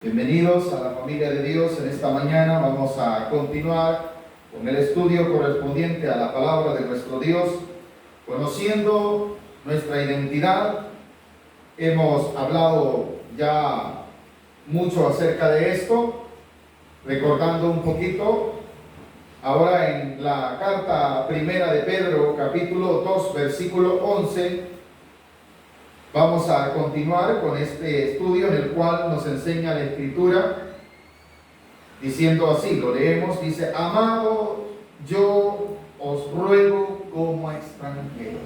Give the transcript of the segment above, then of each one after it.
Bienvenidos a la familia de Dios. En esta mañana vamos a continuar con el estudio correspondiente a la palabra de nuestro Dios, conociendo nuestra identidad. Hemos hablado ya mucho acerca de esto, recordando un poquito. Ahora en la carta primera de Pedro, capítulo 2, versículo 11, vamos a continuar con este estudio en el cual nos enseña la Escritura, diciendo así, lo leemos, dice: amado, yo os ruego como extranjeros.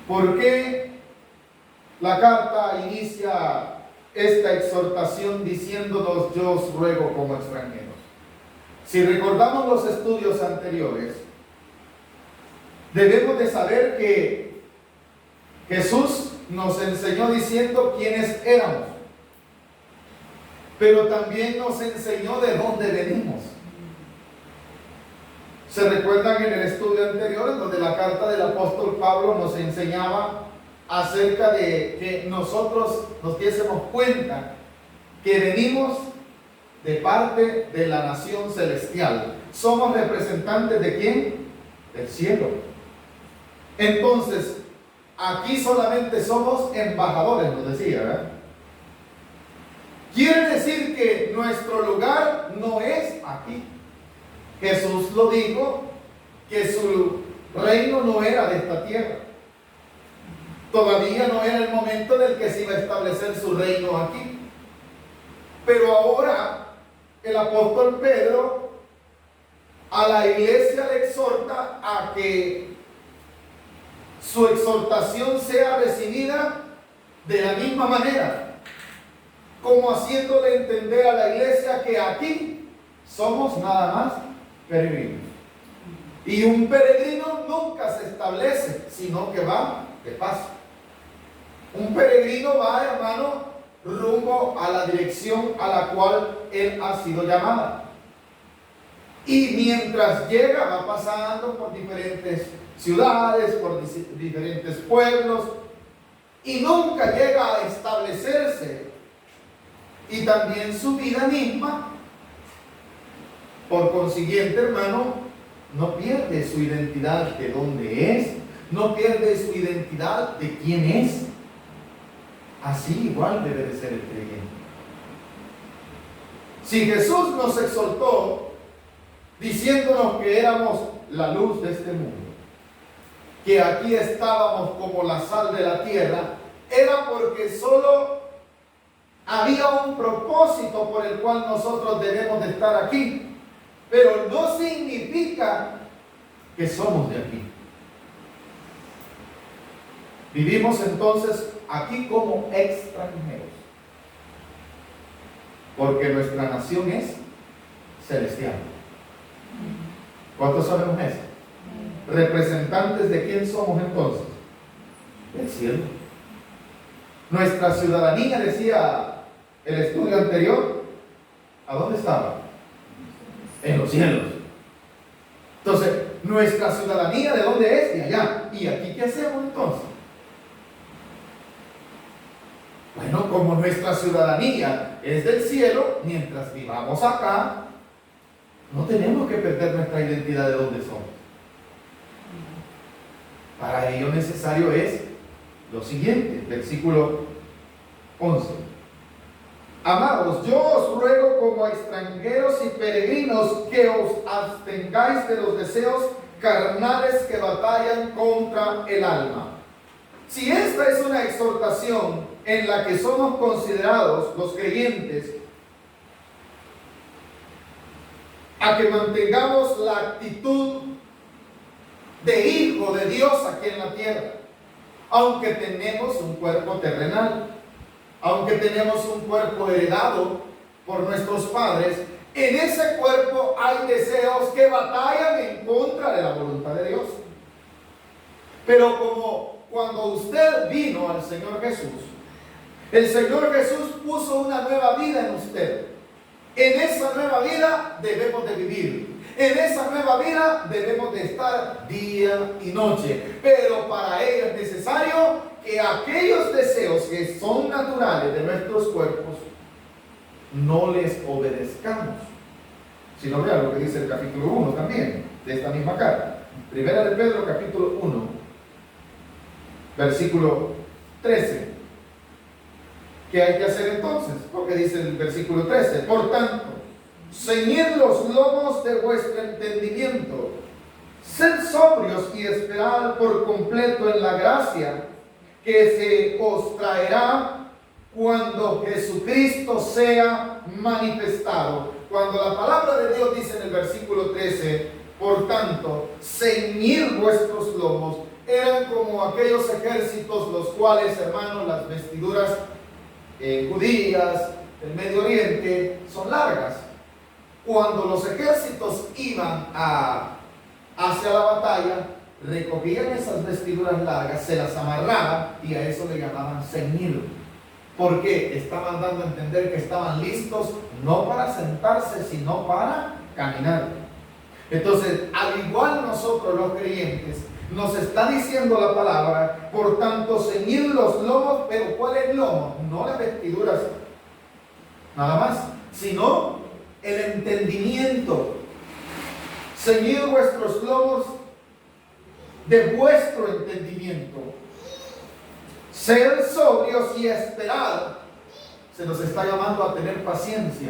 ¿Por qué la carta inicia esta exhortación diciéndonos: yo os ruego como extranjeros? Si recordamos los estudios anteriores, debemos de saber que Jesús nos enseñó diciendo quiénes éramos, pero también nos enseñó de dónde venimos. ¿Se recuerdan en el estudio anterior, en donde la carta del apóstol Pablo nos enseñaba acerca de que nosotros nos diésemos cuenta que venimos de parte de la nación celestial? ¿Somos representantes de quién? Del cielo. Entonces, aquí solamente somos embajadores, nos decía, ¿verdad? Quiere decir que nuestro lugar no es aquí. Jesús lo dijo, que su reino no era de esta tierra. Todavía no era el momento en el que se iba a establecer su reino aquí. Pero ahora el apóstol Pedro a la iglesia le exhorta a que su exhortación sea recibida de la misma manera, como haciéndole entender a la iglesia que aquí somos nada más peregrinos. Y un peregrino nunca se establece, sino que va de paso. Un peregrino va, hermano, rumbo a la dirección a la cual él ha sido llamado. Y mientras llega, va pasando por diferentes ciudades, por diferentes pueblos, y nunca llega a establecerse. Y también su vida misma, por consiguiente, hermano, no pierde su identidad de dónde es, no pierde su identidad de quién es. Así igual debe de ser el creyente. Si Jesús nos exhortó diciéndonos que éramos la luz de este mundo, que aquí estábamos como la sal de la tierra, era porque solo había un propósito por el cual nosotros debemos de estar aquí, pero no significa que somos de aquí. Vivimos entonces aquí como extranjeros, porque nuestra nación es celestial. ¿Cuántos sabemos eso? ¿Representantes de quién somos entonces? Del cielo. Nuestra ciudadanía, decía el estudio anterior, ¿a dónde estaba? En los cielos. Entonces, nuestra ciudadanía, ¿de dónde es? De allá. ¿Y aquí qué hacemos entonces? Bueno, como nuestra ciudadanía es del cielo, mientras vivamos acá, no tenemos que perder nuestra identidad de dónde somos. Para ello necesario es lo siguiente, versículo 11. Amados, yo os ruego como extranjeros y peregrinos que os abstengáis de los deseos carnales que batallan contra el alma. Si esta es una exhortación en la que somos considerados los creyentes a que mantengamos la actitud de hijo de Dios aquí en la tierra, aunque tenemos un cuerpo terrenal, aunque tenemos un cuerpo heredado por nuestros padres, en ese cuerpo hay deseos que batallan en contra de la voluntad de Dios. Pero como cuando usted vino al Señor Jesús, el Señor Jesús puso una nueva vida en usted. En esa nueva vida debemos de vivir. En esa nueva vida debemos de estar día y noche. Pero para ello es necesario que aquellos deseos que son naturales de nuestros cuerpos no les obedezcamos. Si no, vean lo que dice el capítulo 1 también, de esta misma carta. Primera de Pedro, capítulo 1, versículo 13. ¿Qué hay que hacer entonces? Porque dice el versículo 13, por tanto, ceñid los lomos de vuestro entendimiento, sed sobrios y esperad por completo en la gracia que se os traerá cuando Jesucristo sea manifestado. Cuando la palabra de Dios dice en el versículo 13, por tanto, ceñid vuestros lomos, eran como aquellos ejércitos los cuales, hermanos, las vestiduras judías del Medio Oriente son largas. Cuando los ejércitos iban hacia la batalla, recogían esas vestiduras largas, se las amarraban y a eso le llamaban ceñido, porque estaban dando a entender que estaban listos no para sentarse, sino para caminar. Entonces, al igual nosotros los creyentes, nos está diciendo la palabra, por tanto, ceñid los lomos. Pero ¿cuál es el lomo? No las vestiduras nada más, sino el entendimiento. Ceñid vuestros lomos de vuestro entendimiento. Sed sobrios y esperad. Se nos está llamando a tener paciencia.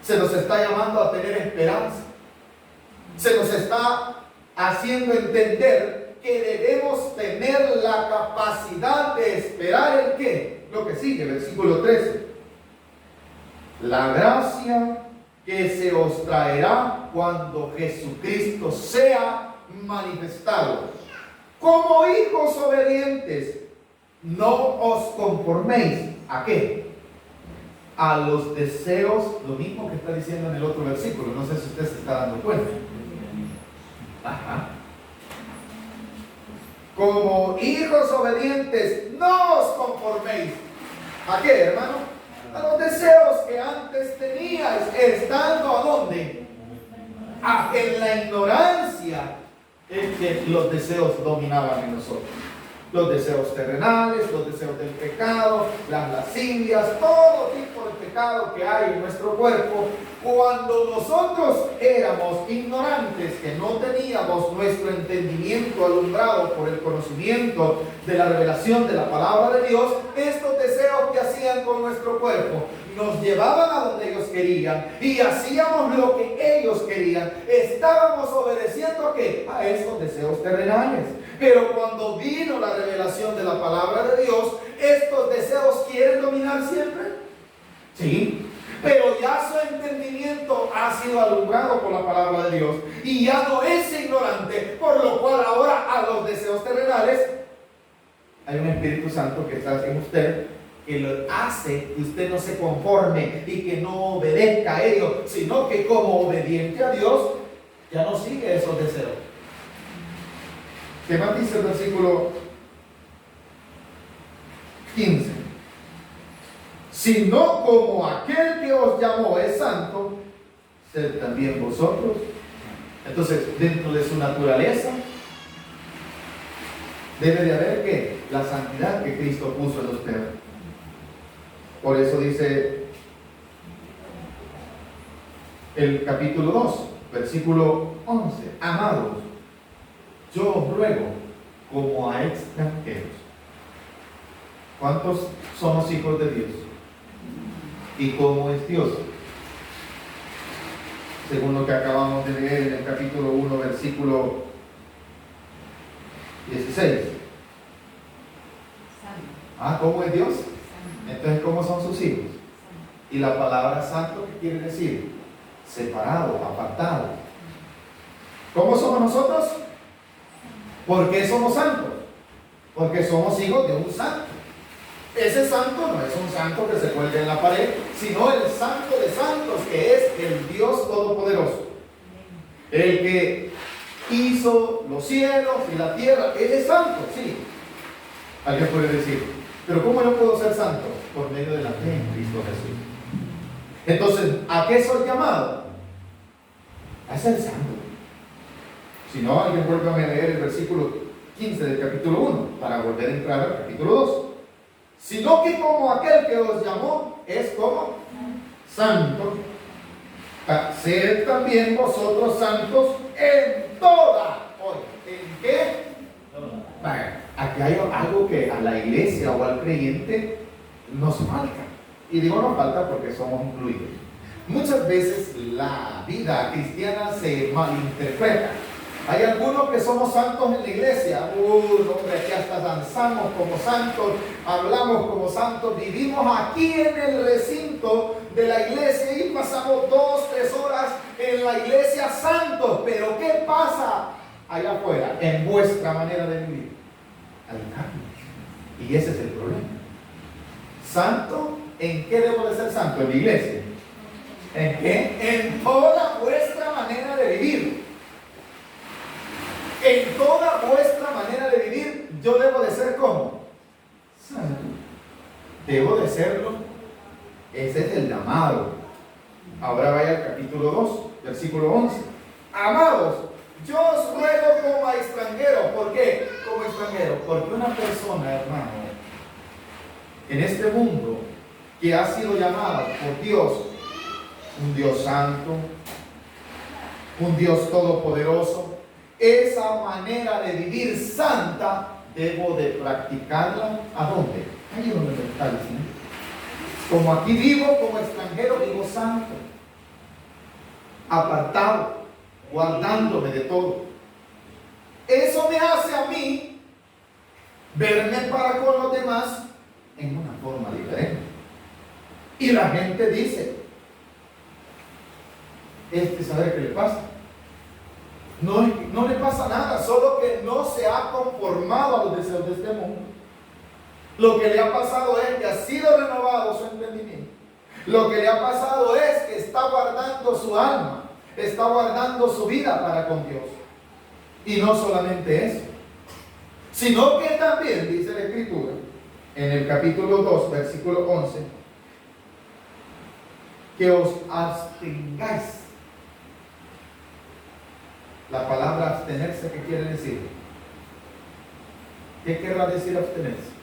Se nos está llamando a tener esperanza. Se nos está haciendo entender que debemos tener la capacidad de esperar el qué. Lo que sigue, versículo 13. La gracia que se os traerá cuando Jesucristo sea manifestado. Como hijos obedientes, no os conforméis. ¿A qué? A los deseos, lo mismo que está diciendo en el otro versículo. No sé si usted se está dando cuenta. Ajá. Como hijos obedientes, no os conforméis. ¿A qué, hermano? A los deseos que antes teníais, estando ¿a dónde? En la ignorancia, es que los deseos dominaban en nosotros. Los deseos terrenales, los deseos del pecado, las lascivias, todo tipo de pecado que hay en nuestro cuerpo. Cuando nosotros éramos ignorantes, que no teníamos nuestro entendimiento alumbrado por el conocimiento de la revelación de la palabra de Dios, estos deseos que hacían con nuestro cuerpo nos llevaban a donde ellos querían y hacíamos lo que ellos querían. Estábamos obedeciendo ¿a qué? A esos deseos terrenales. Pero cuando vino la revelación de la palabra de Dios, estos deseos quieren dominar siempre. Sí, pero ya su entendimiento ha sido alumbrado por la palabra de Dios y ya no es ignorante, por lo cual ahora a los deseos terrenales hay un Espíritu Santo que está en usted, que lo hace que usted no se conforme y que no obedezca a ellos, sino que como obediente a Dios ya no sigue esos deseos. ¿Qué más dice el versículo 15? Sino como aquel que os llamó es santo, sed también vosotros. Entonces, dentro de su naturaleza debe de haber ¿qué? La santidad que Cristo puso en usted. Por eso dice el capítulo 2, versículo 11: amados, yo os ruego como a extranjeros. ¿Cuántos somos hijos de Dios? ¿Y cómo es Dios? Según lo que acabamos de leer en el capítulo 1, versículo 16. ¿Cómo es Dios? Entonces, ¿cómo son sus hijos? Y la palabra santo, ¿qué quiere decir? Separado, apartado. ¿Cómo somos nosotros? ¿Por qué somos santos? Porque somos hijos de un santo. Ese santo no es un santo que se cuelga en la pared, sino el santo de santos, que es el Dios Todopoderoso. El que hizo los cielos y la tierra. Él es santo, sí. Alguien puede decir, pero ¿cómo yo puedo ser santo? Por medio de la fe en Cristo Jesús. Entonces, ¿a qué soy llamado? A ser santo. Si no, alguien vuelve a leer el versículo 15 del capítulo 1 para volver a entrar al capítulo 2. Sino que como aquel que os llamó es como santos, sed también vosotros santos en toda. Oye, ¿en qué? Bueno, aquí hay algo que a la iglesia o al creyente nos falta. Y digo nos falta porque somos incluidos. Muchas veces la vida cristiana se malinterpreta. Hay algunos que somos santos en la iglesia. Hombre, aquí hasta danzamos como santos, hablamos como santos, vivimos aquí en el recinto de la iglesia y pasamos 2, 3 horas en la iglesia santos. Pero ¿qué pasa allá afuera en vuestra manera de vivir? Hay cambio. Y ese es el problema. ¿Santo? ¿En qué debo de ser santo? En la iglesia. ¿En qué? En toda vuestra manera de vivir. En toda vuestra manera de vivir, yo debo de ser como santo. Debo de serlo. Ese es el llamado. Ahora vaya al capítulo 2, versículo 11. Amados, yo os ruego como a extranjeros. ¿Por qué? Como extranjero. Porque una persona, hermano, en este mundo que ha sido llamada por Dios, un Dios santo, un Dios todopoderoso, esa manera de vivir santa debo de practicarla. ¿A dónde? Ahí es donde me está diciendo. Como aquí vivo, como extranjero, vivo santo, apartado, guardándome de todo. Eso me hace a mí verme para con los demás en una forma diferente. Y la gente dice, ¿sabe qué le pasa? No le pasa nada, solo que no se ha conformado a los deseos de este mundo. Lo que le ha pasado es que ha sido renovado su entendimiento. Lo que le ha pasado es que está guardando su alma, está guardando su vida para con Dios. Y no solamente eso, sino que también dice la Escritura, en el capítulo 2, versículo 11, que os abstengáis. La palabra abstenerse, ¿qué quiere decir? ¿Qué querrá decir abstenerse?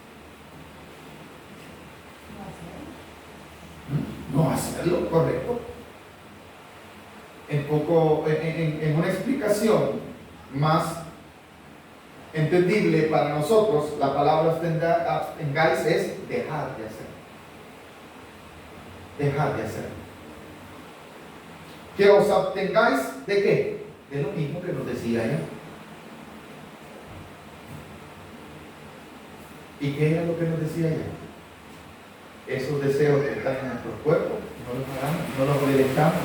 No hacerlo, correcto. En una explicación más entendible para nosotros, la palabra abstengáis es dejar de hacer. Dejar de hacer. Que os abstengáis de qué? De lo mismo que nos decía ella. ¿Y qué era lo que nos decía ella? Esos deseos que están en nuestro cuerpo, no los hagamos, no los obedezcamos,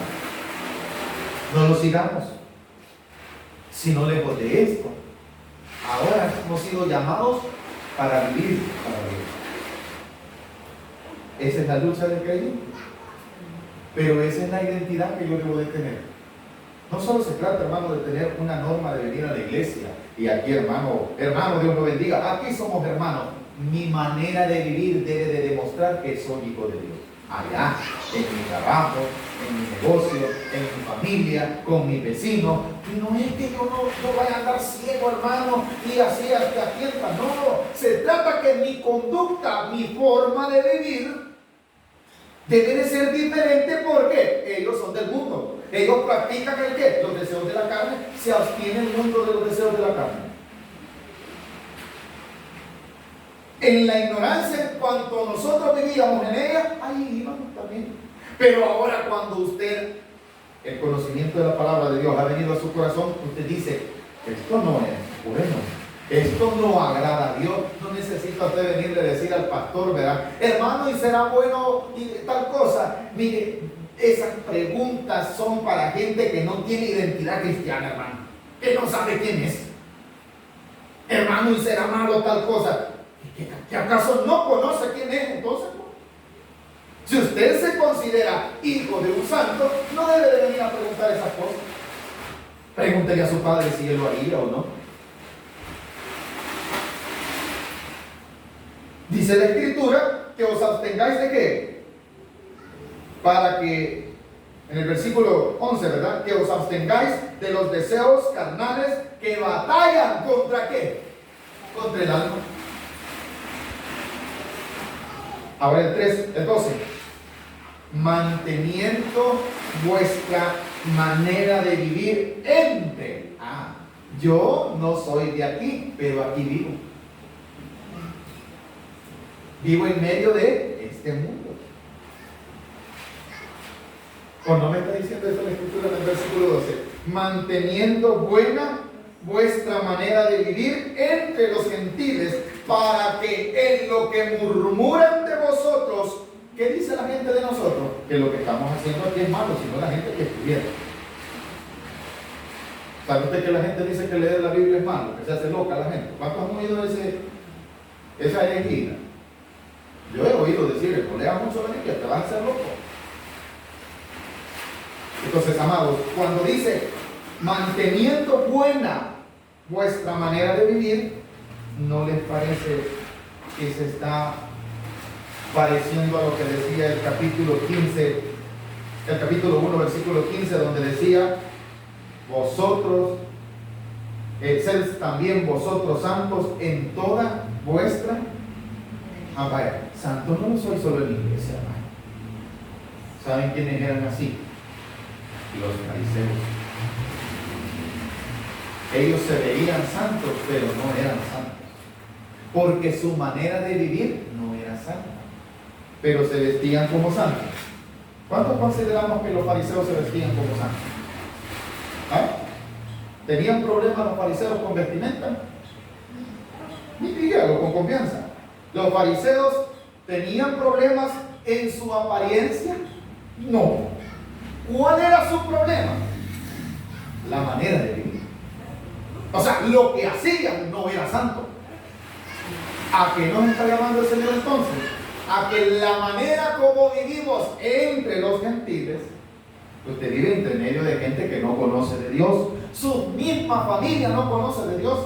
no los sigamos, sino lejos de esto. Ahora hemos sido llamados para vivir para Dios. Esa es la lucha del creyente. Pero esa es la identidad que yo debo de tener. No solo se trata, hermano, de tener una norma de venir a la iglesia y aquí, hermano, Dios lo bendiga, aquí somos hermanos. Mi manera de vivir debe de demostrar que soy hijo de Dios. Allá, en mi trabajo, en mi negocio, en mi familia, con mis vecinos. Y no es que yo no vaya a andar ciego, hermano, y así hasta tiempo. No, se trata que mi conducta, mi forma de vivir debe de ser diferente porque ellos son del mundo. Ellos practican el qué? Los deseos de la carne. Se abstiene el mundo de los deseos de la carne. En la ignorancia, en cuanto nosotros vivíamos en ella, ahí íbamos también. Pero ahora cuando usted, el conocimiento de la palabra de Dios ha venido a su corazón, usted dice, esto no es bueno, esto no agrada a Dios. No necesita usted venirle a decir al pastor, ¿verdad? Hermano, ¿y será bueno y tal cosa? Mire, esas preguntas son para gente que no tiene identidad cristiana, hermano, que no sabe quién es. Hermano, ¿y será malo tal cosa? ¿Que acaso no conoce quién es entonces? Si usted se considera hijo de un santo, no debe de venir a preguntar esas cosas. Pregúntele a su padre si él lo haría o no. Dice la Escritura que os abstengáis de qué? Para que, en el versículo 11, ¿verdad? Que os abstengáis de los deseos carnales que batallan contra qué? Contra el alma. Ahora el 12. manteniendo vuestra manera de vivir entre. Yo no soy de aquí, pero aquí vivo. Vivo en medio de este mundo. ¿O no me está diciendo eso la Escritura en el versículo 12? Manteniendo buena vuestra manera de vivir entre los gentiles, para que en lo que murmuran de vosotros, ¿qué dice la gente de nosotros? Que lo que estamos haciendo aquí es malo, sino la gente que estuviera. ¿Sabe usted que la gente dice que leer la Biblia es malo? Que se hace loca la gente. ¿Cuántos han oído esa herejía? Yo he oído decir, no leas mucho la Biblia, te vas a hacer loco. Entonces, amados, cuando dice manteniendo buena vuestra manera de vivir, ¿no les parece que se está pareciendo a lo que decía el capítulo 15, el capítulo 1, versículo 15, donde decía: vosotros, sed también vosotros santos en toda vuestra... vaya, santos no soy solo en la iglesia, hermano. ¿Saben quiénes eran así? Los fariseos. Ellos se veían santos, pero no eran santos, porque su manera de vivir no era santa, pero se vestían como santos. ¿Cuántos consideramos que los fariseos se vestían como santos? ¿Tenían problemas los fariseos con vestimenta? Ni dígalo con confianza. ¿Los fariseos tenían problemas en su apariencia? No. ¿Cuál era su problema? La manera de vivir. O sea, lo que hacían no era santo. ¿A qué nos está llamando el Señor entonces? A que la manera como vivimos entre los gentiles, usted vive entre medio de gente que no conoce de Dios, su misma familia no conoce de Dios.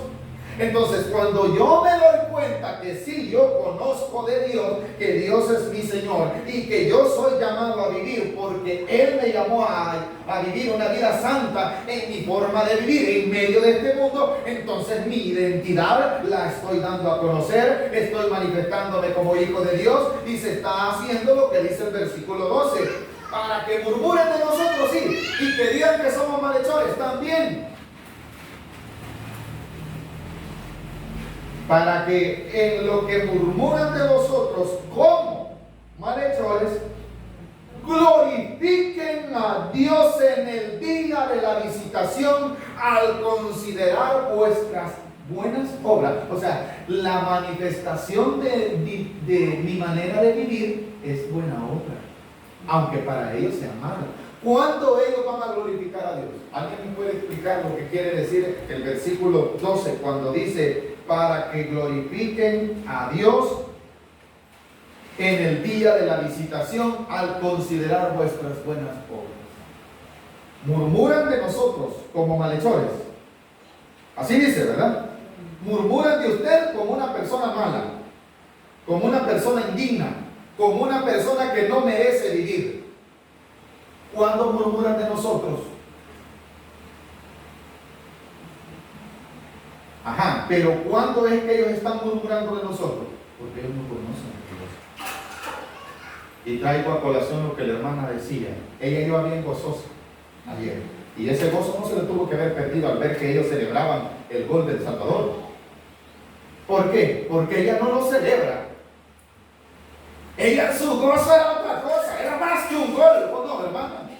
Entonces, cuando yo me doy cuenta que sí, yo conozco de Dios, que Dios es mi Señor y que yo soy llamado a vivir porque Él me llamó a vivir una vida santa en mi forma de vivir en medio de este mundo, entonces mi identidad la estoy dando a conocer, estoy manifestándome como hijo de Dios y se está haciendo lo que dice el versículo 12, para que murmuren de nosotros, sí, y que digan que somos malhechores también. Para que en lo que murmuran de vosotros como malhechores, glorifiquen a Dios en el día de la visitación al considerar vuestras buenas obras. O sea, la manifestación de mi manera de vivir es buena obra, aunque para ellos sea mala. ¿Cuándo ellos van a glorificar a Dios? ¿Alguien me puede explicar lo que quiere decir el versículo 12 cuando dice: para que glorifiquen a Dios en el día de la visitación al considerar vuestras buenas obras? Murmuran de nosotros como malhechores. Así dice, ¿verdad? Murmuran de usted como una persona mala, como una persona indigna, como una persona que no merece vivir. ¿Cuándo murmuran de nosotros? Pero ¿cuándo es que ellos están murmurando de nosotros? Porque ellos no conocen a Dios. Y traigo a colación lo que la hermana decía. Ella iba bien gozosa ayer, y ese gozo no se le tuvo que haber perdido al ver que ellos celebraban el gol del Salvador. ¿Por qué? Porque ella no lo celebra. Ella, su gozo era otra cosa, era más que un gol, ¿o no, hermana?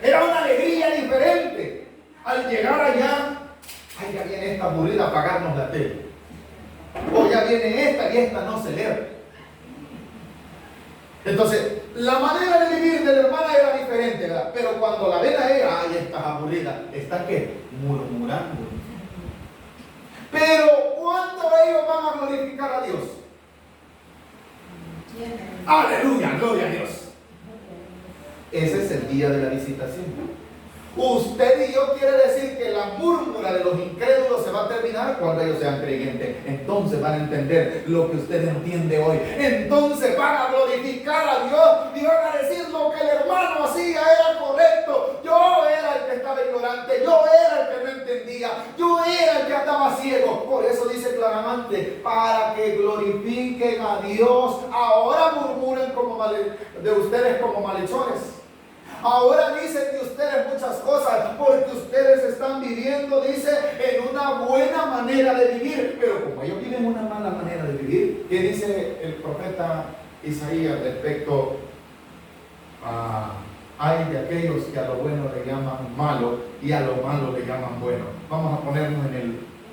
Era una alegría diferente. Al llegar allá, ay, ya viene esta aburrida a apagarnos la tele. O ya viene esta y esta no celebra. Entonces, la manera de vivir de la hermana era diferente, ¿verdad? Pero cuando la ven a ella, ay, estás aburrida. ¿Está qué? Murmurando. Pero, ¿cuándo ellos van a glorificar a Dios? Aleluya, gloria a Dios. Ese es el día de la visitación. Usted y yo quiere decir que la murmura de los incrédulos se va a terminar cuando ellos sean creyentes. Entonces van a entender lo que usted entiende hoy. Entonces van a glorificar a Dios y van a decir: lo que el hermano hacía era correcto. Yo era el que estaba ignorante, yo era el que no entendía, yo era el que andaba ciego. Por eso dice claramente: para que glorifiquen a Dios. Ahora murmuren como de ustedes como malhechores. Ahora dice de ustedes muchas cosas, porque ustedes están viviendo, dice, en una buena manera de vivir. Pero como ellos viven una mala manera de vivir, ¿qué dice el profeta Isaías respecto a hay de aquellos que a lo bueno le llaman malo y a lo malo le llaman bueno? Vamos a ponernos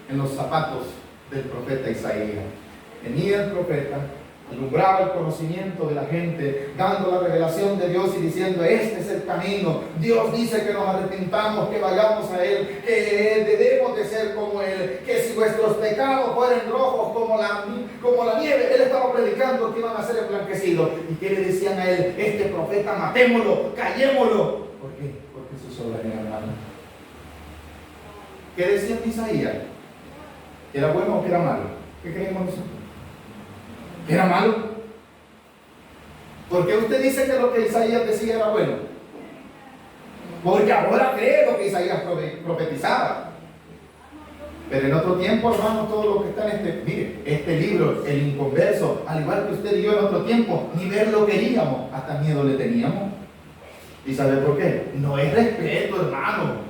en los zapatos del profeta Isaías. Venía el profeta, alumbraba el conocimiento de la gente, dando la revelación de Dios y diciendo: este es el camino. Dios dice que nos arrepintamos, que vayamos a Él, que debemos de ser como Él, que si vuestros pecados fueren rojos como la nieve. Él estaba predicando que iban a ser emblanquecidos. ¿Y qué le decían a él? Este profeta, matémoslo, callémoslo. ¿Por qué? Porque sus obras eran malas. ¿Qué decía Isaías? ¿Que era bueno o que era malo? ¿Qué creemos nosotros? ¿Que era malo? ¿Por qué usted dice que lo que Isaías decía era bueno? Porque ahora cree lo que Isaías profetizaba. Pero en otro tiempo, hermanos, todos los que están mire, este libro, El Inconverso, al igual que usted y yo en otro tiempo, ni verlo queríamos, hasta miedo le teníamos. ¿Y sabe por qué? No es respeto, hermano.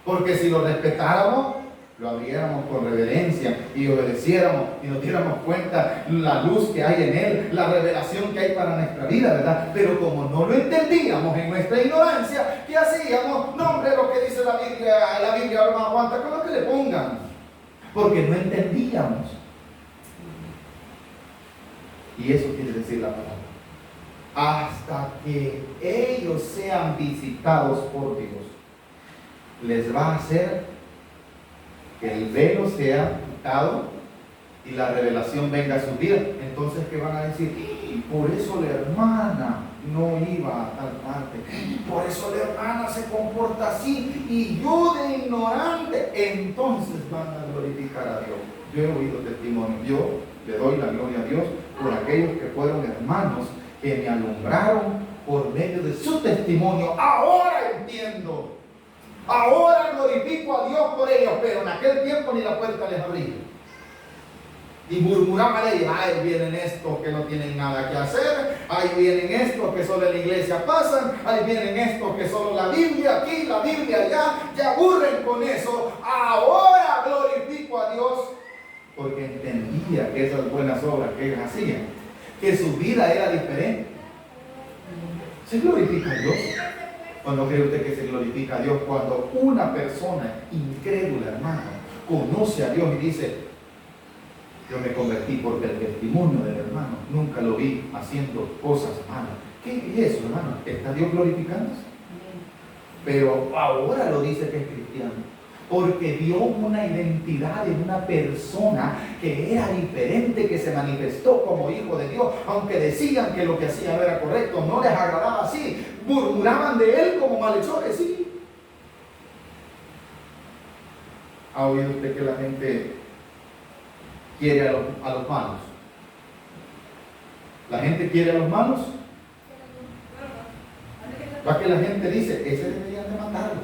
Porque si lo respetáramos, lo abriéramos con reverencia y obedeciéramos y nos diéramos cuenta la luz que hay en él, la revelación que hay para nuestra vida, ¿verdad? Pero como no lo entendíamos en nuestra ignorancia, ¿qué hacíamos? No, hombre, lo que dice la Biblia no aguanta con lo que le pongan, porque no entendíamos. Y eso quiere decir la palabra. Hasta que ellos sean visitados por Dios, les va a hacer que el velo sea quitado y la revelación venga a su vida. Entonces, ¿qué van a decir? Por eso la hermana no iba a tal parte, por eso la hermana se comporta así y yo de ignorante. Entonces van a glorificar a Dios. Yo he oído testimonio. Yo le doy la gloria a Dios por aquellos que fueron hermanos que me alumbraron por medio de su testimonio. Ahora entiendo. Ahora glorifico a Dios por ellos, pero en aquel tiempo ni la puerta les abría. Y murmuraban de ellos: ahí vienen estos que no tienen nada que hacer, ahí vienen estos que solo en la iglesia pasan, ahí vienen estos que solo la Biblia aquí, la Biblia allá, ya aburren con eso. Ahora glorifico a Dios, porque entendía que esas buenas obras que ellos hacían, que su vida era diferente. ¿Se glorifica a Dios? ¿O no cree usted que se glorifica a Dios cuando una persona incrédula, hermano, conoce a Dios y dice: yo me convertí porque el testimonio del hermano nunca lo vi haciendo cosas malas? ¿Qué es eso, hermano? ¿Está Dios glorificándose? Pero ahora lo dice que es cristiano, porque dio una identidad en una persona que era diferente, que se manifestó como hijo de Dios, aunque decían que lo que hacía no era correcto, no les agradaba así, murmuraban de él como malhechores, sí. ¿Ha oído usted que la gente quiere a los malos? ¿La gente quiere a los malos? Va que la gente dice: ese deberían de matarlo,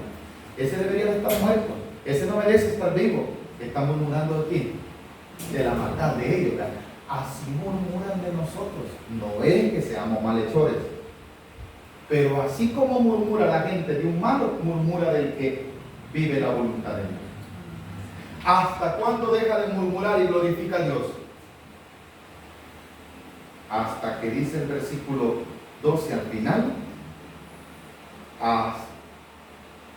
ese debería de estar muerto, ese no merece estar vivo. Están murmurando de quién? De la maldad de ellos, ¿verdad? Así murmuran de nosotros. No es que seamos malhechores, pero así como murmura la gente de un malo, murmura del que vive la voluntad de Dios. ¿Hasta cuándo deja de murmurar y glorifica a Dios? Hasta que dice el versículo 12 al final: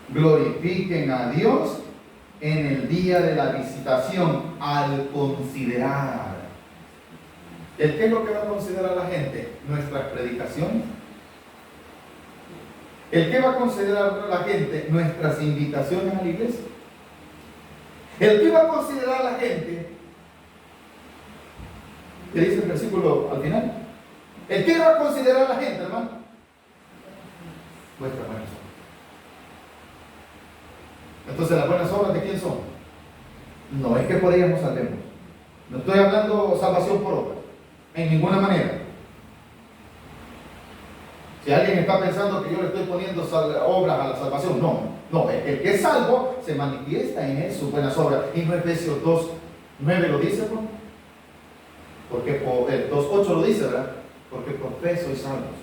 glorifiquen a Dios en el día de la visitación, al considerar. ¿El qué es lo que va a considerar la gente? Nuestras predicaciones. ¿El qué va a considerar la gente? Nuestras invitaciones a la iglesia. ¿El qué va a considerar la gente? ¿Qué dice el versículo al final? ¿El qué va a considerar la gente, hermano? Vuestras buenas obras. Entonces, ¿las buenas obras de quién son? No es que por ellas nos salvemos. No estoy hablando salvación por obra, en ninguna manera. Si alguien está pensando que yo le estoy poniendo obras a la salvación, no, el que es salvo se manifiesta en él sus buenas obras. Y no Efesios 2:9 lo dice, ¿no? Porque el 2:8 lo dice, ¿verdad? porque por fe sois salvos.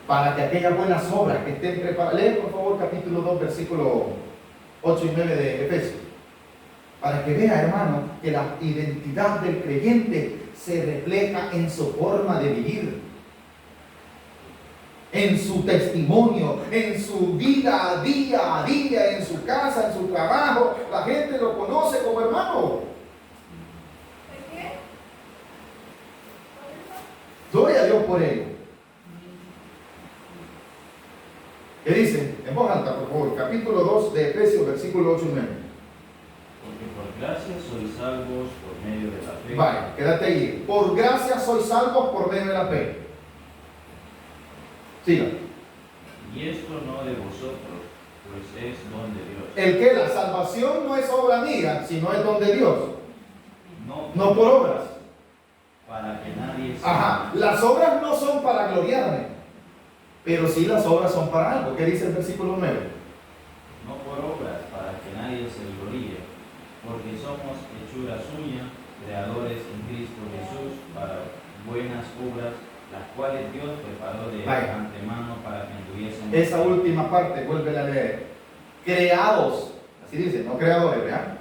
Para que aquellas buenas obras que estén preparadas. Lee por favor capítulo 2, versículo 8 y 9 de Efesios. Para que vea, hermano, que la identidad del creyente se refleja en su forma de vivir, en su testimonio, en su vida día a día, en su casa, en su trabajo. La gente lo conoce como hermano. Gloria a Dios por ello. ¿Qué dice? En voz alta, por favor. Capítulo 2 de Efesios, versículo 8 y 9. Porque por gracia sois salvos por medio de la fe. Vaya, quédate ahí. Por gracia sois salvos por medio de la fe. Siga. Y esto no de vosotros, pues es don de Dios. El que la salvación no es obra mía, sino es don de Dios. No por obras. Para que nadie se... Ajá, las obras no son para gloriarme, pero sí las obras son para algo. ¿Qué dice el versículo 9? No por obras, para que nadie se gloríe, porque somos hechura suya, creadores en Cristo Jesús, para buenas obras, las cuales Dios preparó de antemano para que anduviésemos. Esa última parte, vuelve a leer. Creados, así dice, no creadores, ¿verdad?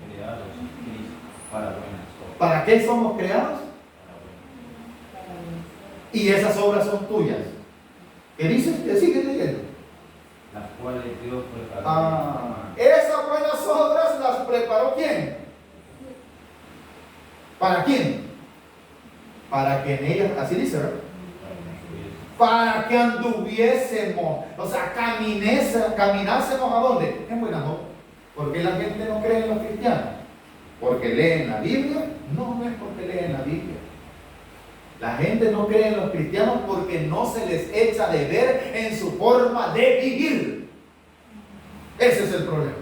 Creados en Cristo, para buenas obras. ¿Para qué somos creados? Y esas obras son tuyas. ¿Qué dices? ¿Qué sigue leyendo? Las cuales Dios preparó. Esas buenas obras las preparó ¿quién? ¿Para quién? Para que en ellas, así dice, ¿verdad? Para que anduviésemos, o sea, caminásemos ¿a dónde? En buenas obras. ¿Por qué la gente no cree en los cristianos? ¿Porque leen la Biblia? No, no es porque leen la Biblia. La gente no cree en los cristianos porque no se les echa de ver en su forma de vivir. Ese es el problema.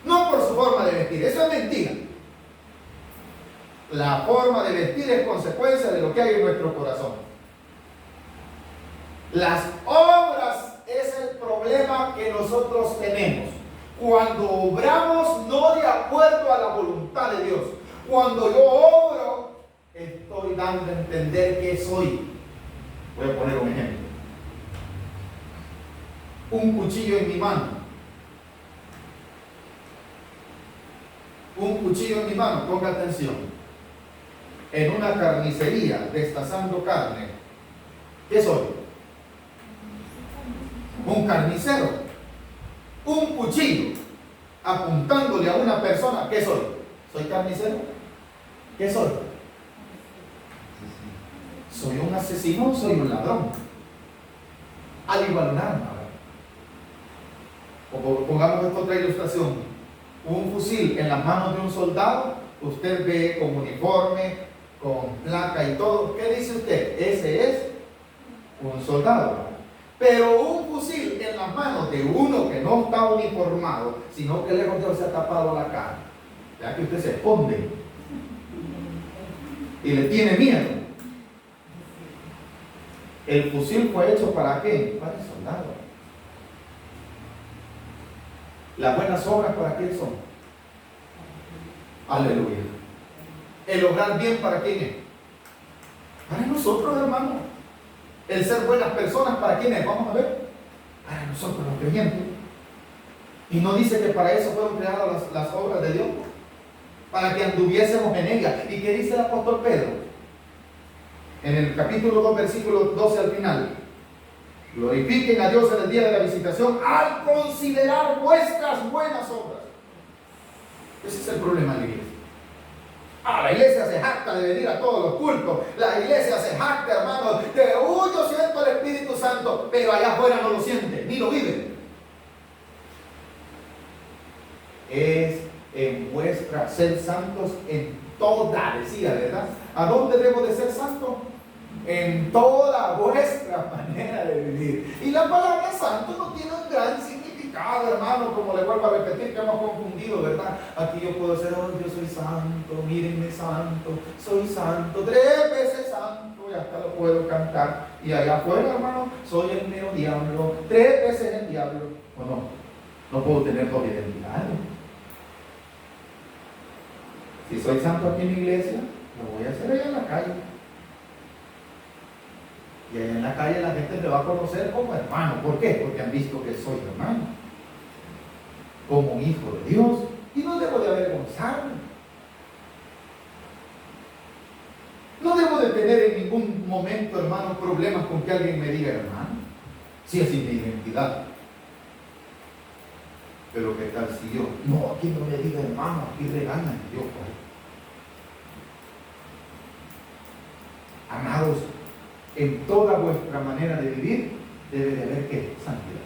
No por su forma de vestir, eso es mentira. La forma de vestir es consecuencia de lo que hay en nuestro corazón. Las obras es el problema que nosotros tenemos. Cuando obramos no de acuerdo a la voluntad de Dios. Cuando yo obro, estoy dando a entender que soy. Voy a poner un ejemplo. Un cuchillo en mi mano. Un cuchillo en mi mano, ponga atención. En una carnicería, destazando carne. ¿Qué soy? Un carnicero. Un cuchillo apuntándole a una persona. ¿Qué soy? ¿Soy carnicero? ¿Qué soy? ¿Soy un asesino o soy un ladrón? Al igual un arma. O pongamos esta otra ilustración. Un fusil en las manos de un soldado, usted ve con uniforme, con placa y todo. ¿Qué dice usted? Ese es un soldado. Pero un fusil en las manos de uno que no está uniformado, sino que lejos de se ha tapado la cara, ya que usted se esconde y le tiene miedo. El fusil fue hecho ¿para qué? Para el soldado. Las buenas obras ¿para quién son? Aleluya. El obrar bien ¿para quién es? Para nosotros, hermanos. El ser buenas personas ¿para quién es? Vamos a ver. Para nosotros los creyentes. Y no dice que para eso fueron creadas las obras de Dios, para que anduviésemos en ellas. ¿Y qué dice el apóstol Pedro? En el capítulo 2, versículo 12 al final. Glorifiquen a Dios en el día de la visitación al considerar vuestras buenas obras. Ese es el problema de la iglesia. La iglesia se jacta de venir a todos los cultos. La iglesia se jacta, hermano, de yo siento el Espíritu Santo, pero allá afuera no lo siente, ni lo vive. Es en vuestra ser santos en toda, decía, ¿verdad? ¿A dónde debo de ser santo? En toda vuestra manera de vivir. Y la palabra santo no tiene un gran significado, hermano, como le vuelvo a repetir, que hemos confundido, ¿verdad? Aquí yo puedo ser, yo soy santo, mírenme santo, soy santo, 3 veces santo, y hasta lo puedo cantar. Y allá afuera, hermano, soy el mero diablo, 3 veces el diablo. ¿O no? No puedo tener doble identidad. Si soy santo aquí en la iglesia, lo voy a hacer allá en la calle. Y allá en la calle la gente me va a conocer como hermano. ¿Por qué? Porque han visto que soy hermano, como un hijo de Dios. Y no debo de avergonzarme. No debo de tener en ningún momento, hermano, problemas con que alguien me diga hermano, si es mi identidad. Pero ¿qué tal si yo? No, aquí no me diga hermano, aquí regañan Dios. Amados, en toda vuestra manera de vivir debe de haber ¿qué? Santidad.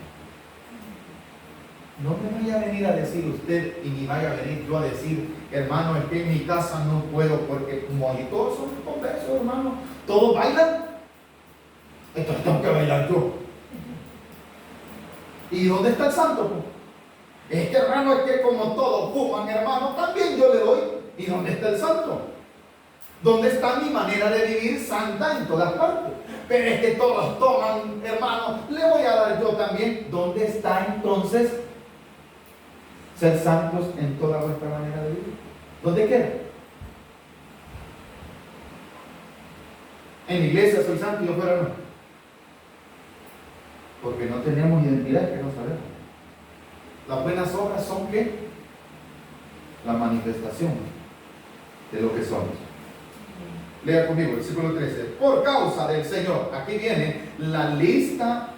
No me vaya a venir a decir usted y ni vaya a venir yo a decir, hermano, es que en mi casa no puedo, porque como ahí todos son conversos, hermano, todos bailan, entonces tengo que bailar yo. ¿Y dónde está el santo? Es que, hermano, es que como todos fuman, hermano, también yo le doy. ¿Y dónde está el santo? ¿Dónde está mi manera de vivir santa en todas partes? Pero es que todos toman, hermano, le voy a dar yo también. ¿Dónde está entonces ser santos en toda vuestra manera de vivir? ¿Dónde queda? En la iglesia soy santo y yo fuera no. Porque no tenemos identidad, que no sabemos. Las buenas obras son ¿qué? La manifestación de lo que somos. Lea conmigo, versículo 13. Por causa del Señor. Aquí viene la lista.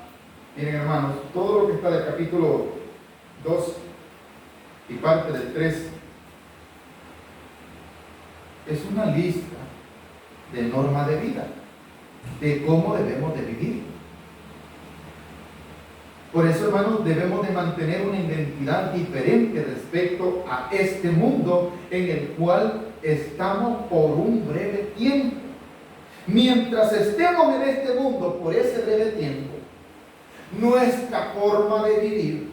Miren, hermanos, todo lo que está del capítulo 2 y parte del 3 es una lista de norma de vida, de cómo debemos de vivir. Por eso, hermanos, debemos de mantener una identidad diferente respecto a este mundo en el cual estamos por un breve tiempo. Mientras estemos en este mundo por ese breve tiempo, nuestra forma de vivir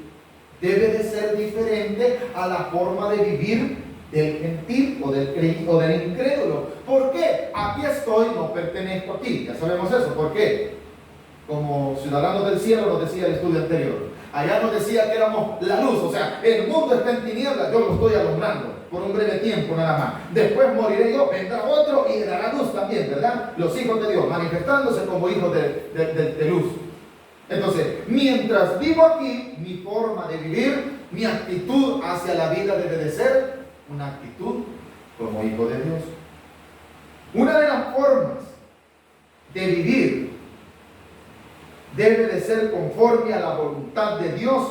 debe de ser diferente a la forma de vivir del gentil o del incrédulo. ¿Por qué? Aquí estoy, no pertenezco aquí. Ya sabemos eso. ¿Por qué? Como ciudadanos del cielo nos decía el estudio anterior. Allá nos decía que éramos la luz, o sea, el mundo está en tinieblas, yo lo estoy alumbrando por un breve tiempo nada más. Después moriré yo, vendrá otro y dará luz también, ¿verdad? Los hijos de Dios, manifestándose como hijos de luz. Entonces, mientras vivo aquí, mi forma de vivir, mi actitud hacia la vida debe de ser una actitud como hijo de Dios. Una de las formas de vivir debe de ser conforme a la voluntad de Dios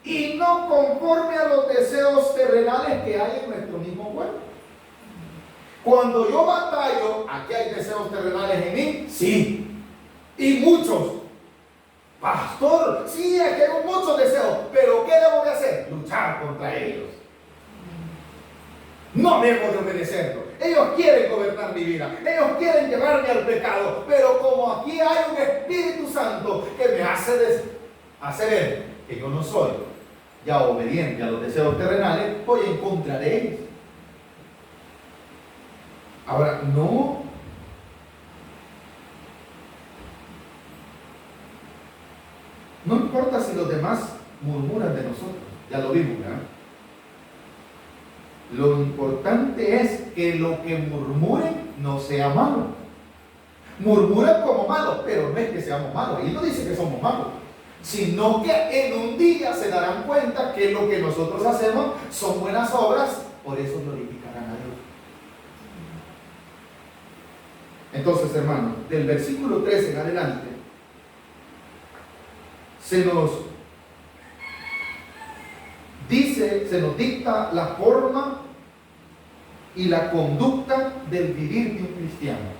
y no conforme a los deseos terrenales que hay en nuestro mismo cuerpo. Cuando yo batallo, ¿aquí hay deseos terrenales en mí? Sí. Y muchos. Pastor, sí, es que hay muchos deseos, pero ¿qué debo de hacer? Luchar contra ellos. No debo de obedecerlos. Ellos quieren gobernar mi vida. Ellos quieren llevarme al pecado. Pero como aquí hay un Espíritu Santo que me hace ver que yo no soy ya obediente a los deseos terrenales, voy en contra de ellos. Ahora, no importa si los demás murmuran de nosotros. Ya lo vimos, ¿verdad? Lo importante es que lo que murmuren no sea malo. Murmuran como malos, pero no es que seamos malos. Y no dice que somos malos, sino que en un día se darán cuenta que lo que nosotros hacemos son buenas obras, por eso glorificarán a Dios. Entonces, hermanos, del versículo 13 en adelante, se nos dice, se nos dicta la forma y la conducta del vivir de un cristiano.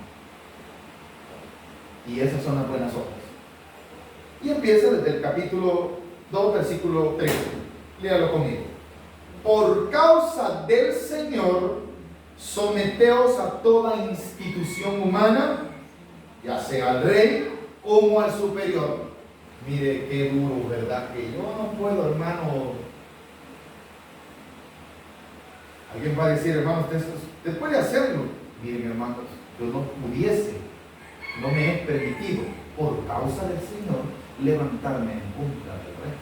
Y esas son las buenas obras. Y empieza desde el capítulo 2, versículo 13. Léalo conmigo. Por causa del Señor, someteos a toda institución humana, ya sea al rey como al superior. Mire qué duro, ¿verdad? Que yo no puedo, hermano. Alguien va a decir, hermano, usted puede hacerlo. Miren, hermanos, yo no pudiese, no me es permitido, por causa del Señor, levantarme en contra del rey.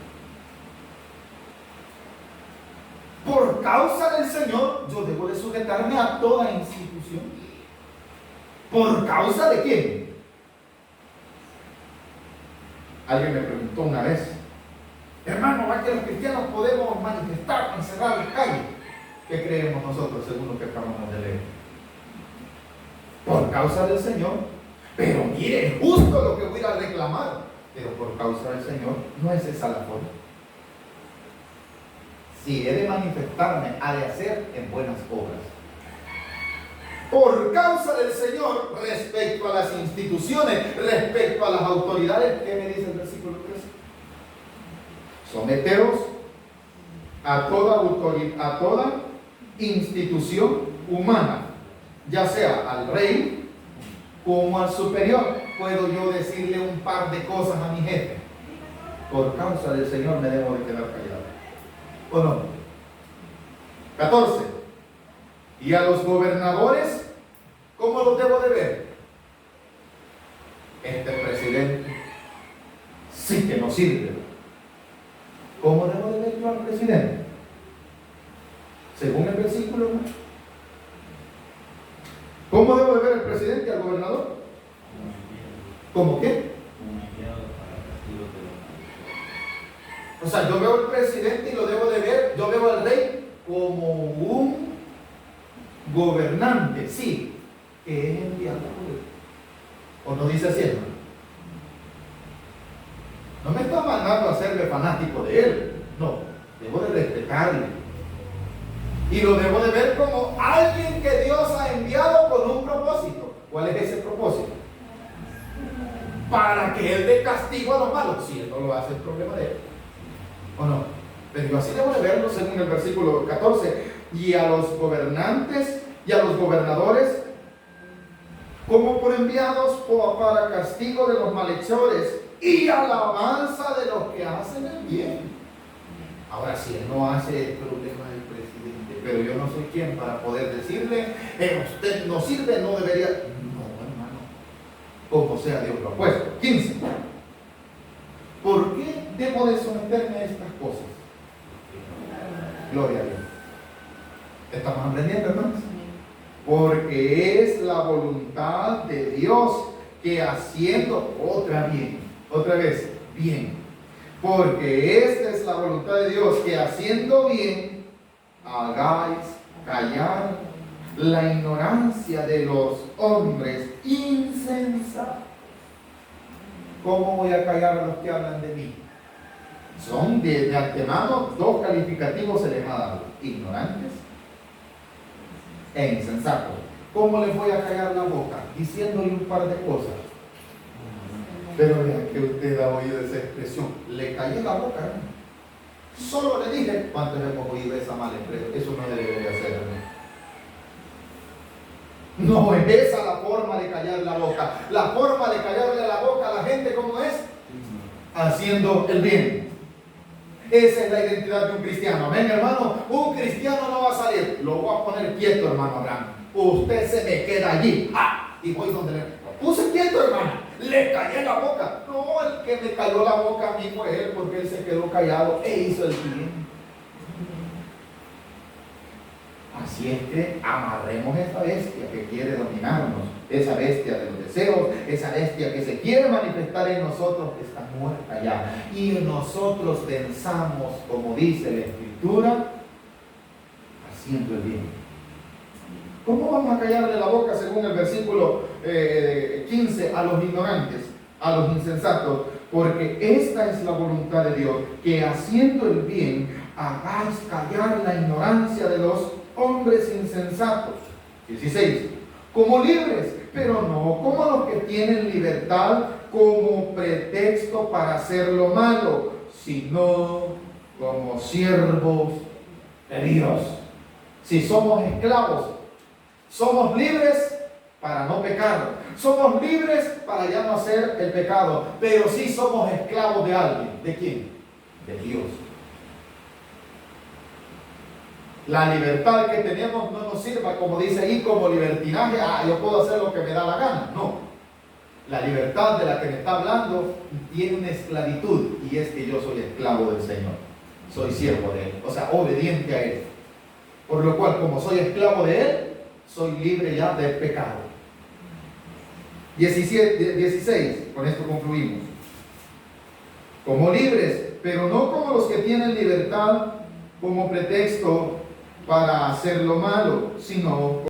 Por causa del Señor, yo debo de sujetarme a toda institución. ¿Por causa de quién? Alguien me preguntó una vez, hermano, ¿va que los cristianos podemos manifestar, encerrar las calles? ¿Qué creemos nosotros según lo que acabamos de leer? Por causa del Señor. Pero mire, es justo lo que voy a reclamar. Pero por causa del Señor, no es esa la forma. Si he de manifestarme, ha de hacer en buenas obras. Por causa del Señor, respecto a las instituciones, respecto a las autoridades, ¿qué me dice el versículo 3? Someteos a toda institución humana, ya sea al rey como al superior. Puedo yo decirle un par de cosas a mi jefe. Por causa del Señor me debo de quedar callado, ¿o no? 14. Y a los gobernadores, ¿cómo los debo de ver? Este presidente sí que no sirve. ¿Cómo debo de ver yo al presidente? Según el versículo 1. ¿Cómo debo de ver al presidente y al gobernador? ¿Cómo qué? O sea, yo veo al presidente y lo debo de ver, yo veo al rey como un gobernante, sí, que es enviado por él. ¿O no dice así, hermano? No me está mandando a hacerme fanático de él, no, debo de respetarle. Y lo debo de ver como alguien que Dios ha enviado con un propósito. ¿Cuál es ese propósito? Para que Él dé castigo a los malos. Si Él no lo hace, es problema de Él. ¿O no? Pero así debo de verlo según el versículo 14. Y a los gobernantes y a los gobernadores, como por enviados para castigo de los malhechores y alabanza de los que hacen el bien. Ahora, si Él no hace el problema del presidente, pero yo no soy quien para poder decirle, usted no sirve, no debería. No, hermano, como sea Dios lo ha puesto. 15. ¿Por qué debo de someterme a estas cosas? Gloria a Dios. ¿Estamos aprendiendo, hermanos? Porque es la voluntad de Dios que haciendo otra vez, bien. Porque esta es la voluntad de Dios, que haciendo bien, hagáis callar la ignorancia de los hombres insensatos. ¿Cómo voy a callar a los que hablan de mí? Son de antemano dos calificativos se les ha dado: ignorantes e insensatos. ¿Cómo les voy a callar la boca? Diciéndole un par de cosas. Pero vean que usted ha oído esa expresión, le callé la boca, hermano. Solo le dije, ¿cuántos hemos oído esa mala expresión? Eso no debería hacer, hermano. No es esa la forma de callar la boca. La forma de callarle la boca a la gente, ¿cómo es? Haciendo el bien. Esa es la identidad de un cristiano. Amén, hermano. Un cristiano no va a salir. Lo voy a poner quieto, hermano Abraham. Usted se me queda allí. Y voy donde le puse quieto, hermano. Le callé la boca. No, el que me cayó la boca a mí fue él, porque él se quedó callado e hizo el bien. Así es que amarremos esa bestia que quiere dominarnos, esa bestia de los deseos, esa bestia que se quiere manifestar en nosotros, que está muerta ya. Y nosotros pensamos, como dice la Escritura, haciendo el bien. ¿Cómo vamos a callarle la boca según el versículo 15 a los ignorantes, a los insensatos? Porque esta es la voluntad de Dios, que haciendo el bien hagáis callar la ignorancia de los hombres insensatos. 16. Como libres, pero no como los que tienen libertad como pretexto para hacer lo malo, sino como siervos de Dios. Si somos esclavos, somos libres para no pecar. Somos libres para ya no hacer el pecado. Pero sí somos esclavos de alguien. ¿De quién? De Dios. La libertad que tenemos no nos sirva, como dice ahí, como libertinaje. Yo puedo hacer lo que me da la gana. No. La libertad de la que me está hablando tiene una esclavitud. Y es que yo soy esclavo del Señor. Soy siervo de Él. O sea, obediente a Él. Por lo cual, como soy esclavo de Él, soy libre ya del pecado. 16, con esto concluimos. como libres, pero no como los que tienen libertad como pretexto para hacer lo malo, sino